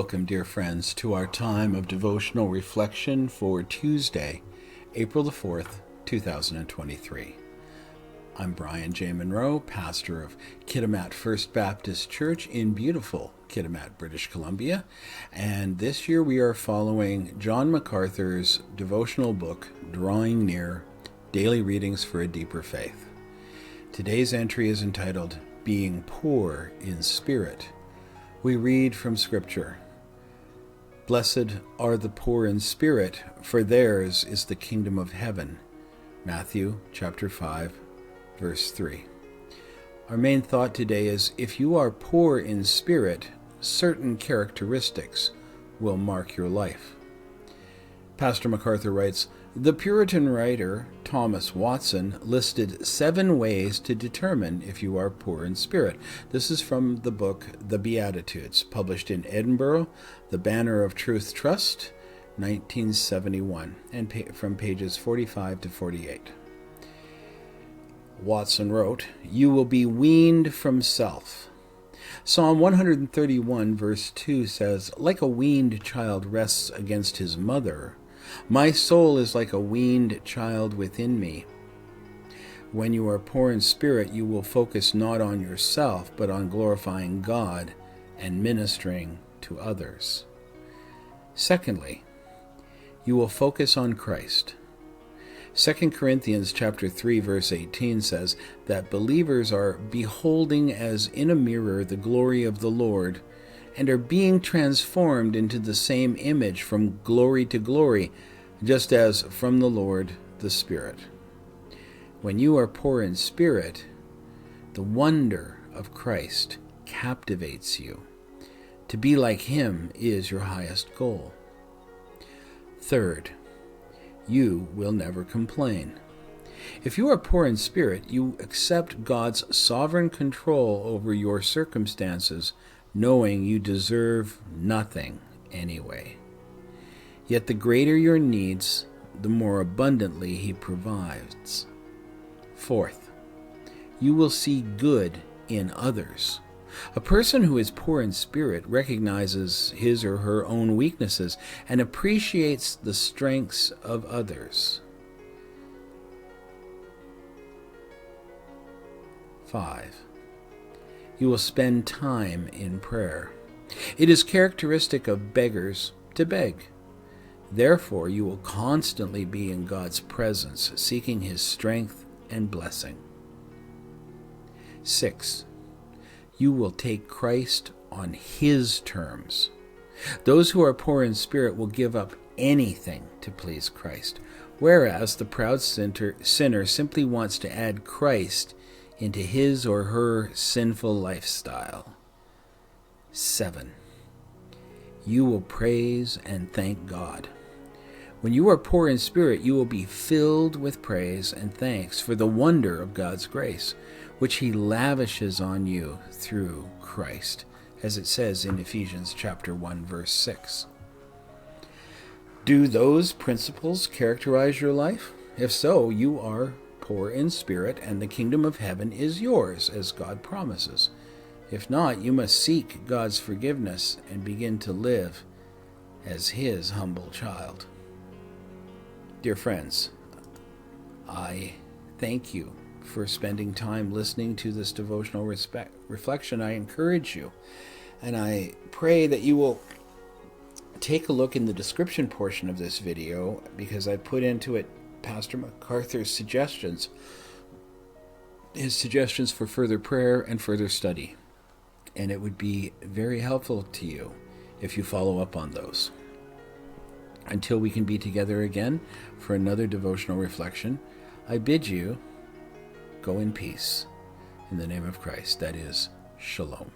Welcome, dear friends, to our time of devotional reflection for Tuesday, April the 4th, 2023. I'm Brian J. Munro, pastor of Kitimat First Baptist Church in beautiful Kitimat, British Columbia, and this year we are following John MacArthur's devotional book, Drawing Near, Daily Readings for a Deeper Faith. Today's entry is entitled, Being Poor in Spirit. We read from Scripture, Blessed are the poor in spirit, for theirs is the kingdom of heaven. Matthew chapter 5, verse 3. Our main thought today is, if you are poor in spirit, certain characteristics will mark your life. Pastor MacArthur writes, the Puritan writer Thomas Watson listed 7 ways to determine if you are poor in spirit. This is from the book The Beatitudes, published in Edinburgh, The Banner of Truth Trust, 1971, and from pages 45 to 48. Watson wrote, You will be weaned from self. Psalm 131 verse 2 says, Like a weaned child rests against his mother, my soul is like a weaned child within me. When you are poor in spirit, you will focus not on yourself, but on glorifying God and ministering to others. Secondly, you will focus on Christ. 2 Corinthians chapter 3 verse 18 says that believers are beholding as in a mirror the glory of the Lord, and are being transformed into the same image from glory to glory, just as from the Lord the Spirit. When you are poor in spirit, the wonder of Christ captivates you. To be like Him is your highest goal. Third, you will never complain. If you are poor in spirit, you accept God's sovereign control over your circumstances, knowing you deserve nothing anyway. Yet the greater your needs, the more abundantly He provides. Fourth, you will see good in others. A person who is poor in spirit recognizes his or her own weaknesses and appreciates the strengths of others. 5. You will spend time in prayer. It is characteristic of beggars to beg. Therefore, you will constantly be in God's presence, seeking His strength and blessing. 6. You will take Christ on His terms. Those who are poor in spirit will give up anything to please Christ, whereas the proud sinner simply wants to add Christ into his or her sinful lifestyle. 7. You will praise and thank God. When you are poor in spirit, you will be filled with praise and thanks for the wonder of God's grace, which He lavishes on you through Christ, as it says in Ephesians chapter 1, verse 6. Do those principles characterize your life? If so, you are poor in spirit, and the kingdom of heaven is yours, as God promises. If not, you must seek God's forgiveness and begin to live as His humble child. Dear friends, I thank you for spending time listening to this devotional reflection. I encourage you, and I pray that you will take a look in the description portion of this video, because I put into it Pastor MacArthur's suggestions, his suggestions for further prayer and further study. And it would be very helpful to you if you follow up on those. Until we can be together again for another devotional reflection, I bid you go in peace. In the name of Christ, that is, Shalom.